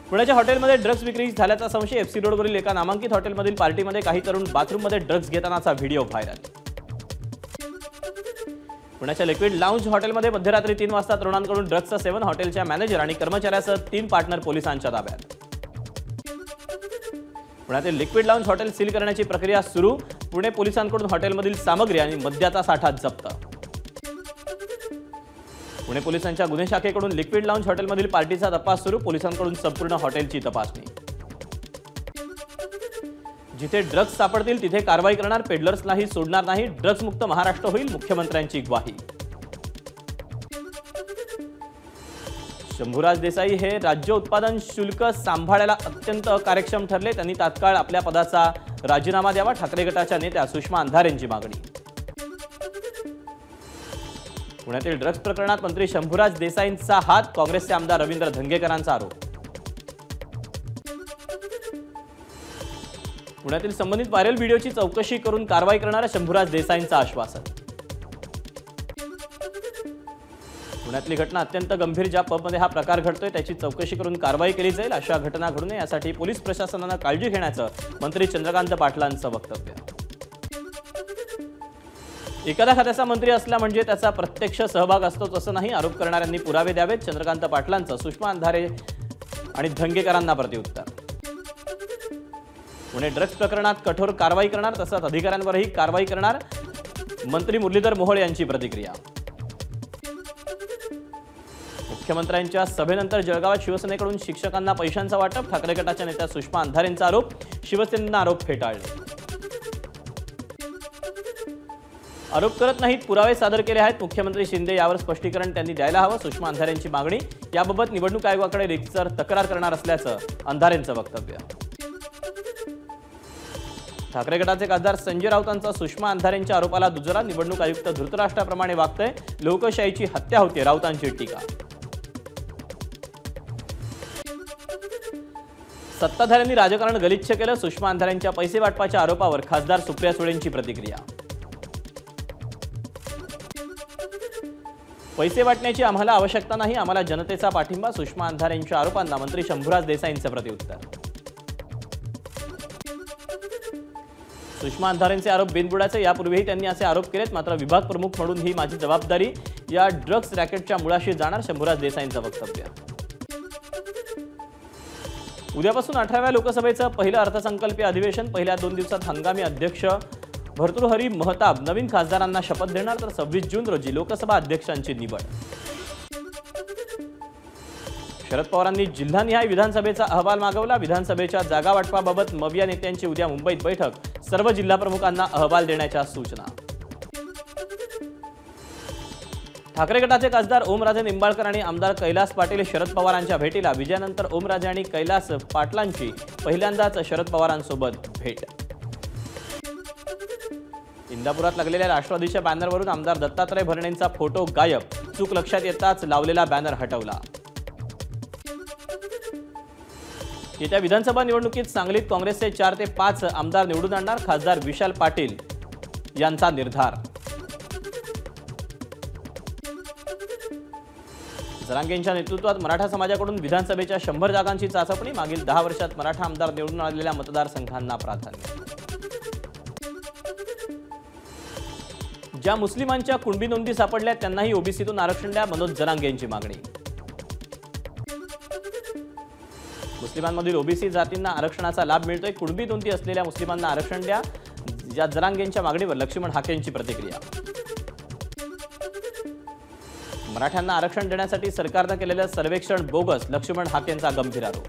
पुण्याच्या हॉटेलमध्ये ड्रग्ज विक्री झाल्याचा संशय एफसी रोडवरील एका नामांकित हॉटेलमधील पार्टीमध्ये काही तरुण बाथरूममध्ये ड्रग्ज घेतानाचा व्हिडिओ व्हायरल। पुण्याच्या लिक्विड लाउंज हॉटेलमध्ये मध्यरात्री 3 वाजता तरुणांकडून ड्रग्जचं सेवन, हॉटेलच्या मॅनेजर आणि कर्मचाऱ्यासह 3 पार्टनर पोलिसांच्या ताब्यात। पुण्यातील लिक्विड लाउंज हॉटेल सील करण्याची प्रक्रिया सुरू, पुणे पोलिसांकडून हॉटेलमधील सामग्री आणि मद्याचा साठा जप्त। पुणे पोलिसांच्या गुन्हे शाखेकडून लिक्विड लाउंज हॉटेलमधील पार्टीचा तपास सुरू, पोलिसांकडून संपूर्ण हॉटेलची तपासणी। जिथे ड्रग्ज सापडतील तिथे कारवाई करणार, पेडलर्सलाही सोडणार नाही, ड्रग्ज मुक्त महाराष्ट्र होईल, मुख्यमंत्र्यांची ग्वाही। शंभूराज देसाई हे राज्य उत्पादन शुल्क सांभाळायला अत्यंत अकार्यक्षम ठरले, त्यांनी तात्काळ आपल्या पदाचा राजीनामा द्यावा, ठाकरे गटाच्या नेत्या सुषमा अंधारेंची मागणी। पुण्यातील ड्रग्ज प्रकरणात मंत्री शंभूराज देसाईंचा हात, काँग्रेसचे आमदार रवींद्र धंगेकरांचा आरोप। पुण्यातील संबंधित व्हायरल व्हिडिओची चौकशी करून कारवाई करणाऱ्या शंभूराज देसाईंचं आश्वासन। पुण्यातली घटना अत्यंत गंभीर, ज्या पबमध्ये हा प्रकार घडतोय त्याची चौकशी करून कारवाई केली जाईल, अशा घटना घडू नये यासाठी पोलीस प्रशासनानं काळजी घेण्याचं मंत्री चंद्रकांत पाटलांचं वक्तव्य। एखाद्या खात्याचा मंत्री असला म्हणजे त्याचा प्रत्यक्ष सहभाग असतोच असं नाही, आरोप करणाऱ्यांनी पुरावे द्यावेत, चंद्रकांत पाटलांचं सुषमा अंधारे आणि धंगेकरांना प्रत्युत्तर। पुणे ड्रग्ज प्रकरणात कठोर कारवाई करणार, तसंच अधिकाऱ्यांवरही कारवाई करणार, मंत्री मुरलीधर मोहोळ यांची प्रतिक्रिया। मुख्यमंत्र्यांच्या सभेनंतर जळगावात शिवसेनेकडून शिक्षकांना पैशांचा वाटप, ठाकरे गटाच्या नेत्या सुषमा अंधारेंचा आरोप, शिवसेनेनं आरोप फेटाळले। आरोप करत नाहीत, पुरावे सादर केले आहेत, मुख्यमंत्री शिंदे यावर स्पष्टीकरण त्यांनी द्यायला हवं, सुषमा अंधारेंची मागणी। याबाबत निवडणूक आयोगाकडे रितसर तक्रार करणार असल्याचं अंधारेंचं वक्तव्य। ठाकरे गटाचे खासदार संजय राऊतांचा सुषमा अंधारेंच्या आरोपाला दुजोरा, निवडणूक आयुक्त धृतराष्ट्राप्रमाणे वागतंय, लोकशाहीची हत्या होते, राऊतांची टीका। सत्ताधाऱ्यांनी राजकारण गलिच्छ केलं, सुषमा अंधारेंच्या पैसे वाटपाच्या आरोपावर खासदार सुप्रिया सुळेंची प्रतिक्रिया। पैसे वाटण्याची आम्हाला आवश्यकता नाही, आम्हाला जनतेचा पाठिंबा, सुषमा अंधारेंच्या आरोपांना मंत्री शंभूराज देसाईंचं प्रत्युत्तर। सुषमा अंधारेंचे आरोप बिनबुडाचे, यापूर्वीही त्यांनी असे आरोप केलेत, मात्र विभाग प्रमुख म्हणून ही माझी जबाबदारी, या ड्रग्ज रॅकेटच्या मुळाशी जाणार, शंभूराज देसाईंचं वक्तव्य। उद्यापासून 18व्या लोकसभेचं पहिलं अर्थसंकल्पीय अधिवेशन, पहिल्या 2 दिवसात हंगामी अध्यक्ष भर्तृहरी महताब नवीन खासदारांना शपथ देणार, तर 26 जून रोजी लोकसभा अध्यक्षांची निवड। शरद पवारांनी जिल्हानिहाय विधानसभेचा अहवाल मागवला, विधानसभेच्या जागा वाटपाबाबत मविया नेत्यांची उद्या मुंबईत बैठक, सर्व जिल्हा प्रमुखांना अहवाल देण्याच्या सूचना। ठाकरे गटाचे खासदार ओमराजे निंबाळकर आणि आमदार कैलास पाटील शरद पवारांच्या भेटीला, विजयानंतर ओमराजे आणि कैलास पाटलांची पहिल्यांदाच शरद पवारांसोबत भेट। इंदापुरात लागलेल्या राष्ट्रवादीच्या बॅनरवरून आमदार दत्तात्रय भरणेंचा फोटो गायब, चूक लक्षात येताच लावलेला बॅनर हटवला। येत्या विधानसभा निवडणुकीत सांगलीत काँग्रेसचे 4 ते 5 आमदार निवडून आणणार, खासदार विशाल पाटील यांचा निर्धार। जरांगेंच्या नेतृत्वात मराठा समाजाकडून विधानसभेच्या 100 जागांची चाचपणी, मागील 10 वर्षात मराठा आमदार निवडून आलेल्या मतदारसंघांना प्राधान्य। ज्या मुस्लिमांच्या कुणबी नोंदी सापडल्या त्यांनाही ओबीसीतून आरक्षण द्या, मनोज जरांगेंची मागणी। मुस्लिमांमधील ओबीसी जातींना आरक्षणाचा लाभ मिळतोय, कुणबी नोंदी असलेल्या मुस्लिमांना आरक्षण द्या, या जरांगेंच्या मागणीवर लक्ष्मण हाकेंची प्रतिक्रिया। मराठ्यांना आरक्षण देण्यासाठी सरकारने केलेलं सर्वेक्षण बोगस, लक्ष्मण हाकेंचा गंभीर आरोप।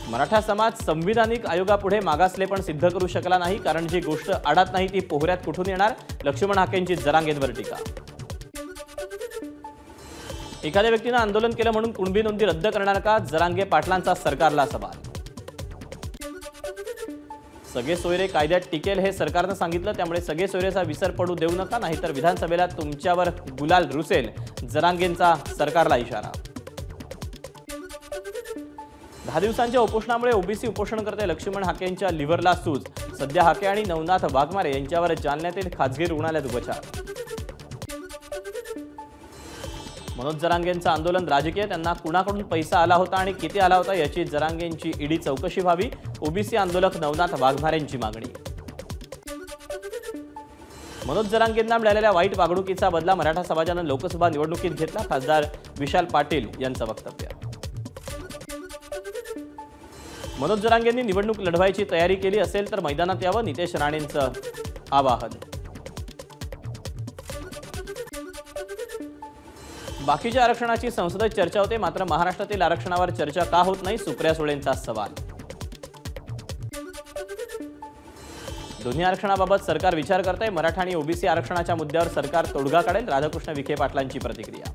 मराठा समाज संविधानिक आयोगापुढे मागासलेपण सिद्ध करू शकला नाही, कारण जी गोष्ट आडात नाही ती पोहऱ्यात कुठून येणार, लक्ष्मण हाकेंची जरांगेंवर टीका। एखाद्या व्यक्तीने आंदोलन केलं म्हणून कुणबी नोंदी रद्द करणार का, जरांगे पाटलांचा सरकारला सवाल। सगळे सोयरे कायद्यात टिकेल हे सरकारनं सांगितलं, त्यामुळे सगळे सोयरेचा विसर पडू देऊ नका, नाहीतर विधानसभेला तुमच्यावर गुलाल रुसेल, जरांगेंचा सरकारला इशारा। 10 दिवसांच्या उपोषणामुळे ओबीसी उपोषणकर्ते लक्ष्मण हाकेंच्या लिव्हरला सूज, सध्या हाके आणि नवनाथ वाघमारे यांच्यावर जालन्यातील खासगी रुग्णालयात उपचार। मनोज जरांगेंचं आंदोलन राजकीय, त्यांना कुणाकडून पैसा आला होता आणि किती आला होता याची जरांगेंची ईडी चौकशी व्हावी, ओबीसी आंदोलक नवनाथ वाघमारेंची मागणी. मनोज जरांगेंना मिळालेल्या वाईट वागणुकीचा बदला मराठा समाजानं लोकसभा निवडणुकीत घेतला, खासदार विशाल पाटील यांचं वक्तव्य. मनोज जरांगेंनी निवडणूक लढवायची तयारी केली असेल तर मैदानात यावं, नितेश राणेंचं आवाहन. बाकीच्या आरक्षणाची संसदेत चर्चा होते, मात्र महाराष्ट्रातील आरक्षणावर चर्चा का होत नाही, सुप्रिया सुळेंचा सवाल. दोन्ही आरक्षणाबाबत सरकार विचार करतंय, मराठा आणि ओबीसी आरक्षणाच्या मुद्द्यावर सरकार तोडगा काढेल, राधाकृष्ण विखे पाटलांची प्रतिक्रिया.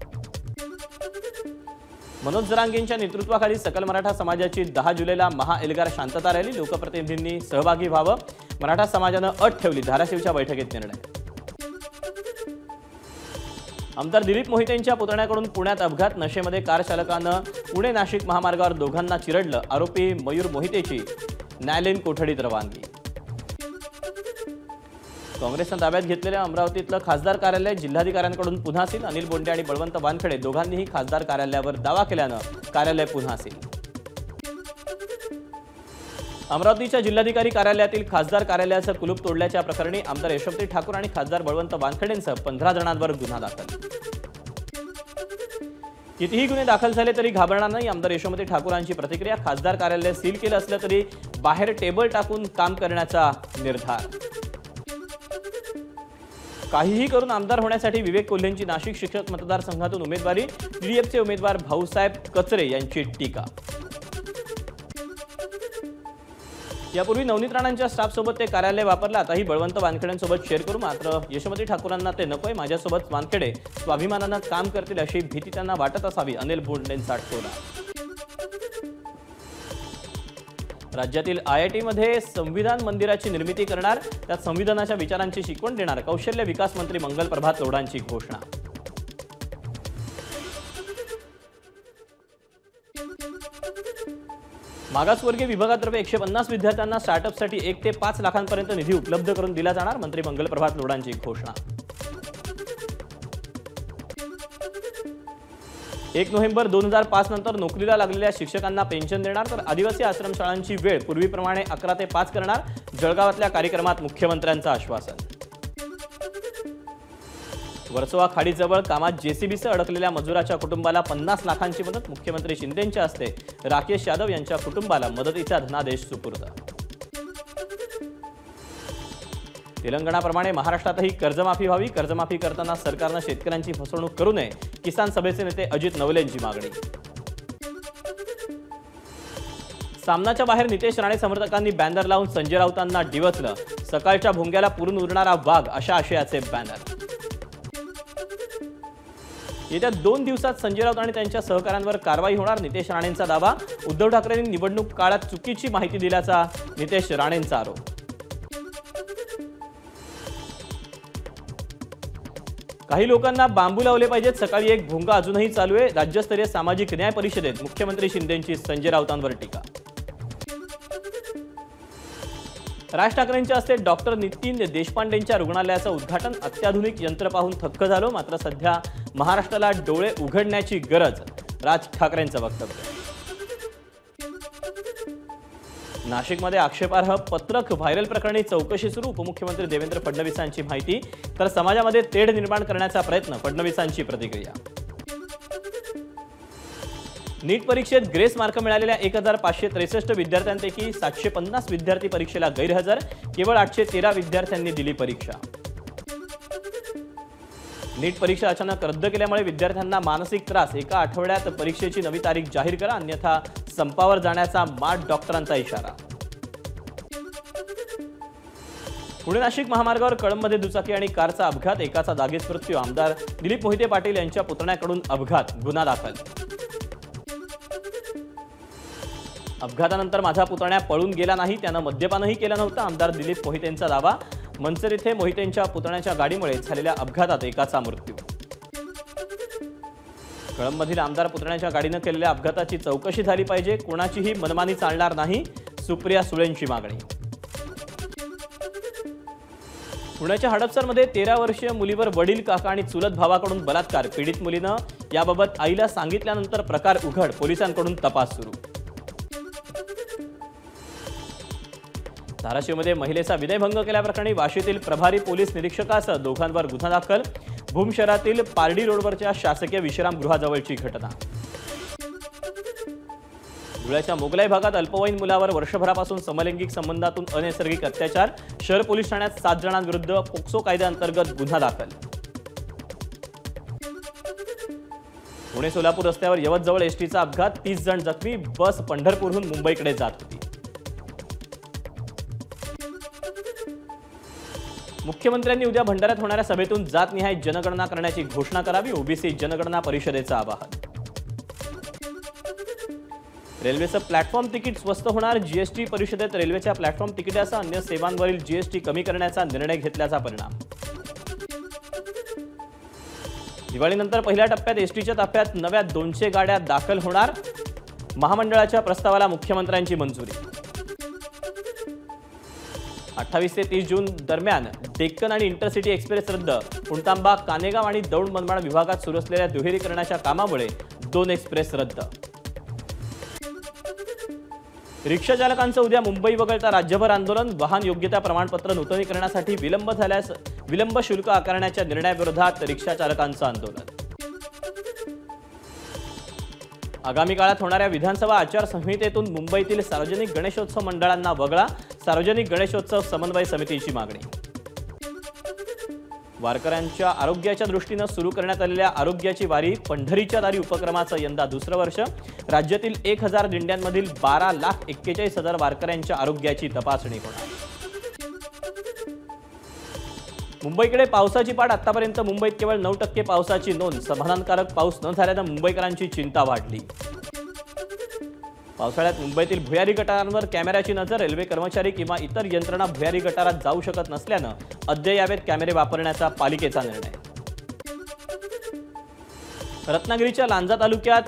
मनोज जरांगेंच्या नेतृत्वाखाली सकल मराठा समाजाची 10 जुलैला महाएल्गार शांतता रॅली, लोकप्रतिनिधींनी सहभागी व्हावं, मराठा समाजानं अट ठेवली, धाराशिवच्या बैठकीत निर्णय. आमदार दिलीप मोहितेंच्या पुतण्याकडून पुण्यात अपघात, नशेमध्ये कार चालकानं पुणे नाशिक महामार्गावर दोघांना चिरडलं, आरोपी मयूर मोहितेची न्यायालयीन कोठडीत रवानगी. काँग्रेसनं ताब्यात घेतलेल्या अमरावतीतलं खासदार कार्यालय जिल्हाधिकाऱ्यांकडून पुन्हा सील, अनिल बोंडे आणि बळवंत वानखेडे दोघांनीही खासदार कार्यालयावर दावा केल्यानं कार्यालय पुन्हा सील. अमरावतीच्या जिल्हाधिकारी कार्यालयातील खासदार कार्यालयाचं कुलूप तोडल्याच्या प्रकरणी आमदार यशोमती ठाकूर आणि खासदार बळवंत वानखेडेंसह 15 जणांवर गुन्हा दाखल. कितीही गुन्हे दाखल झाले तरी घाबरणार नाही, आमदार यशोमती ठाकूरांची प्रतिक्रिया. खासदार कार्यालय सील केलं असलं तरी बाहेर टेबल टाकून काम करण्याचा निर्धार. काहीही करून आमदार होण्यासाठी विवेक कोल्हेंची नाशिक शिक्षक मतदारसंघातून उमेदवारी, टीडीएफचे उमेदवार भाऊसाहेब कचरे यांची टीका. यापूर्वी नवनीत राणांच्या स्टाफसोबत ते कार्यालय वापरलं, आताही बळवंत वानखेडेंसोबत शेअर करू, मात्र यशोमती ठाकूरांना ते नकोय, माझ्यासोबत वानखेडे स्वाभिमानानं काम करतील अशी भीती त्यांना वाटत असावी, अनिल बोंडेंचा टोला. राज्यातील IIT-मध्ये संविधान मंदिराची निर्मिती करणार, त्यात संविधानाच्या विचारांची शिकवण देणार, कौशल्य विकास मंत्री मंगल प्रभात लोढांची घोषणा. मागासवर्गीय विभागातर्फे 150 विद्यार्थ्यांना स्टार्टअपसाठी 1 ते 5 लाखांपर्यंत निधी उपलब्ध करून दिला जाणार, मंत्री मंगल प्रभात लोढांची घोषणा. 1 नोव्हेंबर 2005 नंतर नोकरीला लागलेल्या शिक्षकांना पेन्शन देणार, तर आदिवासी आश्रमशाळांची वेळ पूर्वीप्रमाणे 11 ते 5 करणार, जळगावातल्या कार्यक्रमात मुख्यमंत्र्यांचं आश्वासन. वर्सोवा खाडीजवळ कामात जेसीबीसह अडकलेल्या मजुराच्या कुटुंबाला 50 लाखांची मदत, मुख्यमंत्री शिंदेंच्या हस्ते राकेश यादव यांच्या कुटुंबाला मदतीचा धनादेश सुपूर्द. तेलंगणाप्रमाणे महाराष्ट्रातही कर्जमाफी व्हावी, कर्जमाफी करताना सरकारनं शेतकऱ्यांची फसवणूक करू नये, किसान सभेचे नेते अजित नवलेंची मागणी. सामनाच्या बाहेर नितेश राणे समर्थकांनी बॅनर लावून संजय राऊतांना डिवचलं, सकाळच्या भोंग्याला पुरून उरणारा वाघ अशा आशयाचे बॅनर. येत्या 2 दिवसात संजय राऊत आणि त्यांच्या सहकाऱ्यांवर कारवाई होणार, नितेश राणेंचा दावा. उद्धव ठाकरेंनी निवडणूक काळात चुकीची माहिती दिल्याचा नितेश राणेंचा आरोप. काही लोकांना बांबू लावले पाहिजेत, सकाळी एक भोंगा अजूनही चालू आहे, राज्यस्तरीय सामाजिक न्याय परिषदेत मुख्यमंत्री शिंदेंची संजय राऊतांवर टीका. राज ठाकरेंच्या हस्ते डॉक्टर नितीन देशपांडेंच्या रुग्णालयाचं उद्घाटन, अत्याधुनिक यंत्र पाहून थक्क झालो, मात्र सध्या महाराष्ट्राला डोळे उघडण्याची गरज, राज ठाकरेंचं वक्तव्य. नाशिकमध्ये आक्षेपार्ह पत्रक व्हायरल प्रकरणी चौकशी सुरू, उपमुख्यमंत्री देवेंद्र फडणवीसांची माहिती, तर समाजामध्ये तेढ निर्माण करण्याचा प्रयत्न, फडणवीसांची प्रतिक्रिया. नीट परीक्षेत ग्रेस मार्क मिळालेल्या 1563 विद्यार्थ्यांपैकी 750 विद्यार्थी परीक्षेला गैरहजर, केवळ 813 विद्यार्थ्यांनी दिली परीक्षा. नीट परीक्षा अचानक रद्द केल्यामुळे विद्यार्थ्यांना मानसिक त्रास, एका आठवड्यात परीक्षेची नवी तारीख जाहीर करा, अन्यथा संपावर जाण्याचा माठ डॉक्टरांचा इशारा. पुणे नाशिक महामार्गावर कळंबमध्ये दुचाकी आणि कारचा अपघात, एकाचा जागीच मृत्यू, आमदार दिलीप मोहिते पाटील यांच्या पुतण्याकडून अपघात, गुन्हा दाखल. अपघातानंतर माझा पुतण्या पळून गेला नाही, त्यानं मद्यपानही केलं नव्हतं, आमदार दिलीप मोहितेंचा दावा. मनसर इथे मोहितेंच्या पुतण्याच्या गाडीमुळे झालेल्या अपघातात एकाचा मृत्यू. कळंबमधील आमदार पुतण्याच्या गाडीनं केलेल्या अपघाताची चौकशी झाली पाहिजे, कोणाचीही मनमानी चालणार नाही, सुप्रिया सुळेंची मागणी. पुण्याच्या हडपसरमध्ये 13 वर्षीय मुलीवर वडील, काका आणि चुलत भावाकडून बलात्कार, पीडित मुलीनं याबाबत आईला सांगितल्यानंतर प्रकार उघड, पोलिसांकडून तपास सुरू. धाराशिवमध्ये महिलेचा विनयभंग केल्याप्रकरणी वाशीतील प्रभारी पोलीस निरीक्षकासह दोघांवर गुन्हा दाखल. भूम शहरातील पारडी रोडवरच्या शासकीय विश्रामगृहाजवळची घटना. धुळ्याच्या मोगलाई भागात अल्पवयीन मुलावर वर्षभरापासून समलैंगिक संबंधातून अनैसर्गिक अत्याचार. शहर पोलीस ठाण्यात 7 जणांविरुद्ध पोक्सो कायद्याअंतर्गत गुन्हा दाखल. पुणे सोलापूर रस्त्यावर यवतजवळ एसटीचा अपघात. 30 जण जखमी. बस पंढरपूरहून मुंबईकडे जात होती. मुख्यमंत्र्यांनी उद्या भंडाऱ्यात होणाऱ्या सभेतून जातनिहाय जनगणना करण्याची घोषणा करावी. ओबीसी जनगणना परिषदेचं आवाहन. रेल्वेचं प्लॅटफॉर्म तिकीट स्वस्त होणार. जीएसटी परिषदेत रेल्वेच्या प्लॅटफॉर्म तिकिटासह अन्य सेवांवरील जीएसटी कमी करण्याचा निर्णय घेतल्याचा परिणाम. दिवाळीनंतर पहिल्या टप्प्यात एसटीच्या ताफ्यात नव्या 200 गाड्या दाखल होणार. महामंडळाच्या प्रस्तावाला मुख्यमंत्र्यांची मंजुरी. 28 ते 30 जून दरम्यान डेक्कन आणि इंटरसिटी एक्सप्रेस रद्द. पुणतांबा, कानेगाव आणि दौंड मनमाड विभागात सुरू असलेल्या दुहेरीकरणाच्या कामामुळे 2 एक्सप्रेस रद्द. रिक्षा चालकांचं उद्या मुंबई वगळता राज्यभर आंदोलन. वाहन योग्यता प्रमाणपत्र नूतनीकरणासाठी विलंब झाल्यास विलंब शुल्क आकारण्याच्या निर्णयाविरोधात रिक्षा चालकांचं आंदोलन. आगामी काळात होणाऱ्या विधानसभा आचारसंहितेतून मुंबईतील सार्वजनिक गणेशोत्सव मंडळांना वगळा. सार्वजनिक गणेशोत्सव समन्वय समितीची मागणी. वारकऱ्यांच्या आरोग्याच्या दृष्टीनं सुरू करण्यात आलेल्या आरोग्याची वारी पंढरीच्या दारी उपक्रमाचं यंदा दुसरं वर्ष. राज्यातील 1000 दिंड्यांमधील 12,41,000 वारकऱ्यांच्या आरोग्याची तपासणी होणार. मुंबईकडे पावसाची पाठ. आतापर्यंत मुंबईत केवळ 9% पावसाची नोंद. समाधानकारक पाऊस न झाल्यानं मुंबईकरांची चिंता वाढली. पावसाळ्यात मुंबईतील भुयारी गटारांवर कॅमेऱ्याची नजर. रेल्वे कर्मचारी किंवा इतर यंत्रणा भुयारी गटारात जाऊ शकत नसल्यानं अद्ययावत कॅमेरे वापरण्याचा पालिकेचा निर्णय. रत्नागिरीच्या लांजा तालुक्यात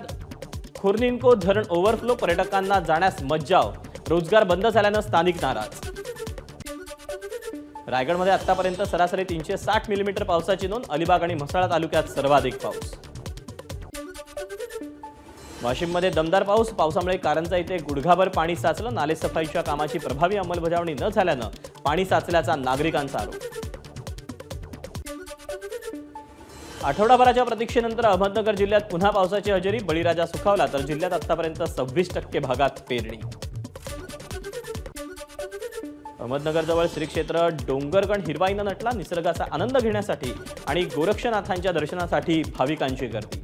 खोर्निन्को धरण ओव्हरफ्लो. पर्यटकांना जाण्यास मज्जाव. रोजगार बंद झाल्यानं स्थानिक नाराज. रायगडमध्ये आतापर्यंत सरासरी 360 मिलीमीटर पावसाची नोंद. अलिबाग आणि म्हसळा तालुक्यात सर्वाधिक पाऊस. वाशिममध्ये दमदार पाऊस. पावसामुळे कारंजा इथे गुडघाभर पाणी साचलं. नालेसफाईच्या कामाची प्रभावी अंमलबजावणी न झाल्यानं पाणी साचल्याचा नागरिकांचा आरोप. आठवडाभराच्या प्रतीक्षेनंतर अहमदनगर जिल्ह्यात पुन्हा पावसाची हजेरी. बळीराजा सुखावला तर जिल्ह्यात आतापर्यंत 26% भागात पेरणी. अहमदनगरजवळ श्री क्षेत्र डोंगरगण हिरवाईनं नटला. निसर्गाचा आनंद घेण्यासाठी आणि गोरक्षनाथांच्या दर्शनासाठी भाविकांची गर्दी.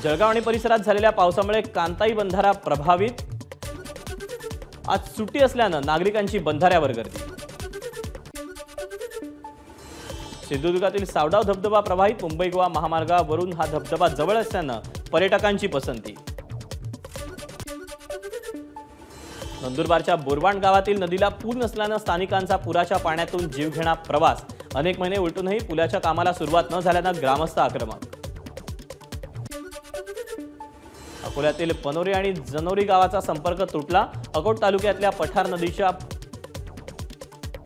जळगाव आणि परिसरात झालेल्या पावसामुळे कांताई बंधारा प्रभावित. आज सुट्टी असल्यानं नागरिकांची बंधाऱ्यावर गर्दी. सिंधुदुर्गातील सावडाव धबधबा प्रभावित. मुंबई गोवा महामार्गावरून हा धबधबा जवळ असल्यानं पर्यटकांची पसंती. नंदुरबारच्या बोरवाण गावातील नदीला पूर नसल्यानं स्थानिकांचा पुराच्या पाण्यातून जीवघेणा प्रवास. अनेक महिने उलटूनही पुलाच्या कामाला सुरुवात न झाल्यानं ग्रामस्थ आक्रमक. अकोल्यातील पनोरी आणि जनोरी गावाचा संपर्क तुटला. अकोट तालुक्यातल्या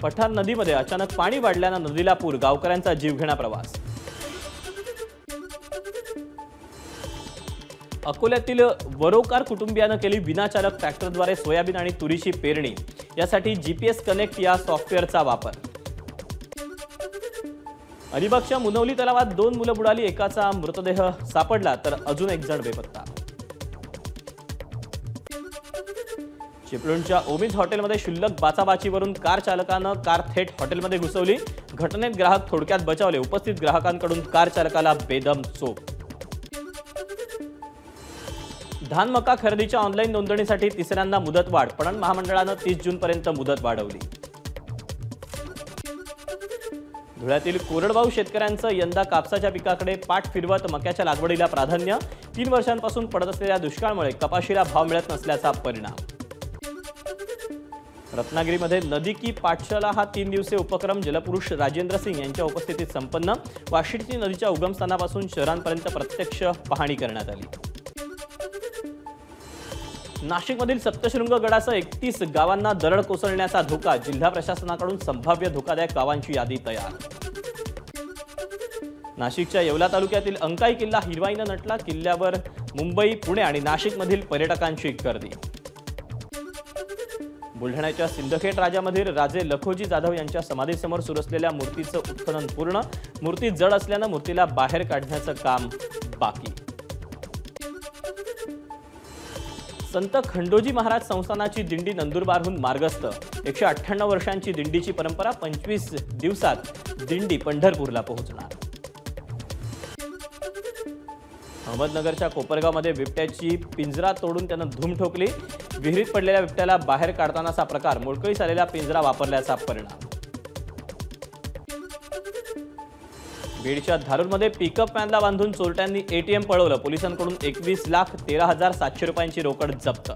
पठार नदीमध्ये अचानक पाणी वाढल्यानं नदीला पूर. गावकऱ्यांचा जीवघेणा प्रवास. अकोल्यातील वरोकार कुटुंबियानं केली विनाचालक ट्रॅक्टरद्वारे सोयाबीन आणि तुरीची पेरणी. यासाठी जीपीएस कनेक्ट या सॉफ्टवेअरचा वापर. अलिबागच्या मुनवली तलावात 2 मुलं बुडाली. एकाचा मृतदेह सापडला तर अजून 1 जण बेपत्ता. चिपळूणच्या ओमिज हॉटेलमध्ये क्षुल्लक बाचाबाचीवरून कार चालकानं कार थेट हॉटेलमध्ये घुसवली. घटनेत ग्राहक थोडक्यात बचावले. उपस्थित ग्राहकांकडून कार चालकाला बेदम चोप. धान मका खरेदीच्या ऑनलाईन नोंदणीसाठी तिसऱ्यांदा मुदतवाढ. पणन महामंडळानं 30 जूनपर्यंत मुदत वाढवली. धुळ्यातील कोरडवाहू शेतकऱ्यांचं यंदा कापसाच्या पिकाकडे पाठ फिरवत मक्याच्या लागवडीला प्राधान्य. 3 वर्षांपासून पडत असलेल्या दुष्काळामुळे कपाशीला भाव मिळत नसल्याचा परिणाम. रत्नागिरीमध्ये नदी की पाठशाला हा 3 दिवसीय उपक्रम जलपुरुष राजेंद्र सिंग यांच्या उपस्थितीत संपन्न. वाशिष्ठी नदीच्या उगमस्थानापासून शहरांपर्यंत प्रत्यक्ष पाहणी करण्यात आली. नाशिकमधील सप्तशृंग गडासह 31 गावांना दरड कोसळण्याचा धोका. जिल्हा प्रशासनाकडून संभाव्य धोकादायक गावांची यादी तयार. नाशिकच्या येवला तालुक्यातील अंकाई किल्ला हिरवाईनं नटला. किल्ल्यावर मुंबई, पुणे आणि नाशिकमधील पर्यटकांची गर्दी. बुलढाण्याच्या सिंदखेड राजामधील राजे लखोजी जाधव यांच्या समाधीसमोर सुरू असलेल्या मूर्तीचं उत्खनन पूर्ण. मूर्ती जड असल्यानं मूर्तीला बाहेर काढण्याचं काम बाकी. संत खंडोजी महाराज संस्थानाची दिंडी नंदुरबारहून मार्गस्थ. 198 वर्षांची दिंडीची परंपरा. 25 दिवसात दिंडी पंढरपूरला पोहोचणार. अहमदनगरच्या कोपरगावमध्ये बिबट्याची पिंजरा तोडून त्यानं धूम ठोकली. विहिरीत पडलेल्या बिबट्याला बाहेर काढतानाचा प्रकार. मोडकळीस आलेला पिंजरा वापरल्याचा परिणाम. बीडच्या धारूरमध्ये पिकअप व्हॅनला बांधून चोरट्यांनी एटीएम पळवलं. पोलिसांकडून 21,13,700 रुपयांची रोकड जप्त.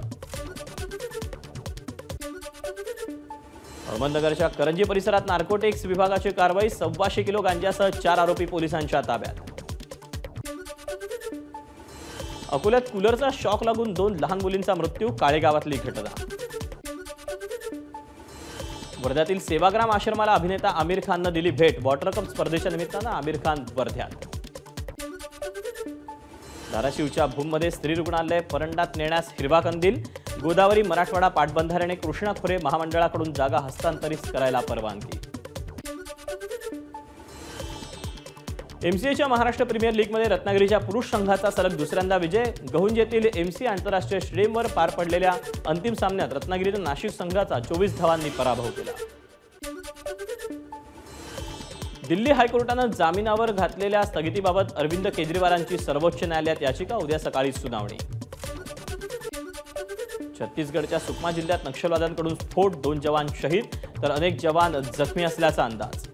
अहमदनगरच्या करंजी परिसरात नार्कोटिक्स विभागाची कारवाई. 1,200 किलो गांजासह 4 आरोपी पोलिसांच्या ताब्यात. अकोल्यात कूलरचा शॉक लागून 2 लहान मुलींचा मृत्यू. काळेगावातली घटना. वर्ध्यातील सेवाग्राम आश्रमाला अभिनेता आमिर खाननं दिली भेट. वॉटर कप स्पर्धेच्या निमित्तानं आमिर खान वर्ध्यात. धाराशिवच्या भूममध्ये स्त्री रुग्णालय परंडात नेण्यास हिरवा कंदील. गोदावरी मराठवाडा पाटबंधाऱ्याने कृष्णा खोरे महामंडळाकडून जागा हस्तांतरित करायला परवानगी. एमसीएच्या महाराष्ट्र प्रीमियर लीगमध्ये रत्नागिरीच्या पुरुष संघाचा सलग दुसऱ्यांदा विजय. गहुंजेतील एमसी आंतरराष्ट्रीय स्टेडियमवर पार पडलेल्या अंतिम सामन्यात रत्नागिरीनं नाशिक संघाचा 24 धावांनी पराभव केला. दिल्ली हायकोर्टानं जामिनावर घातलेल्या स्थगितीबाबत अरविंद केजरीवालांची सर्वोच्च न्यायालयात याचिका. उद्या सकाळी सुनावणी. छत्तीसगडच्या सुकमा जिल्ह्यात नक्षलवाद्यांकडून स्फोट. 2 जवान शहीद तर अनेक जवान जखमी असल्याचा अंदाज.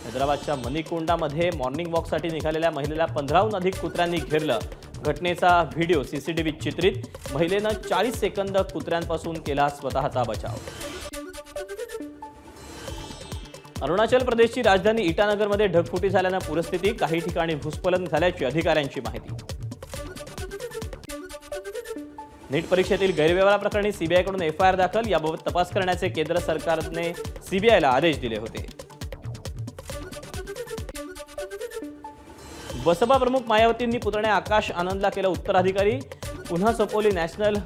हैदराबादच्या मनीकोंडामध्ये मॉर्निंग वॉकसाठी निघालेल्या महिलेला 15हून अधिक कुत्र्यांनी घेरलं. घटनेचा व्हिडिओ सीसीटीव्हीत चित्रित. महिलेनं 40 सेकंद कुत्र्यांपासून केला स्वतःचा बचाव. अरुणाचल प्रदेशची राजधानी इटानगरमध्ये ढगफुटी झाल्यानं पूरस्थिती. काही ठिकाणी भूस्खलन झाल्याची अधिकाऱ्यांची माहिती. नीट परीक्षेतील गैरव्यवहाराप्रकरणी सीबीआयकडून एफआयआर दाखल. याबाबत तपास करण्याचे केंद्र सरकारने सीबीआयला आदेश दिले होते. बसपा प्रमुख मायावतींनी पुतण्या आकाश आनंदला केलं उत्तराधिकारी. पुन्हा सोपवली नॅशनल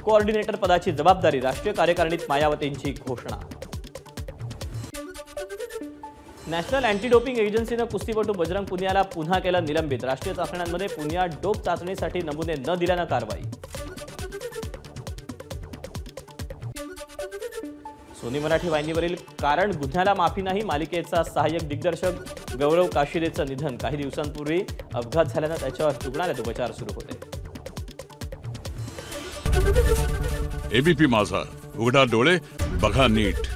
कोऑर्डिनेटर पदाची जबाबदारी. राष्ट्रीय कार्यकारिणीत मायावतींची घोषणा. नॅशनल अँटी डोपिंग एजन्सीनं कुस्तीपटू बजरंग पुनियाला पुन्हा केलं निलंबित. राष्ट्रीय चाचण्यांमध्ये पुनिया डोप चाचणीसाठी नमुने न दिल्यानं कारवाई. सोनी मराठी वाहिनीवरील कारण गुन्ह्याला माफी नाही. मालिकेचा सहाय्यक दिग्दर्शक गौरव काशिदेचं निधन. काही दिवसांपूर्वी अपघात झाल्यानं त्याच्यावर रुग्णालयात उपचार सुरू होते. एबीपी माझा, उघडा डोळे बघा नीट.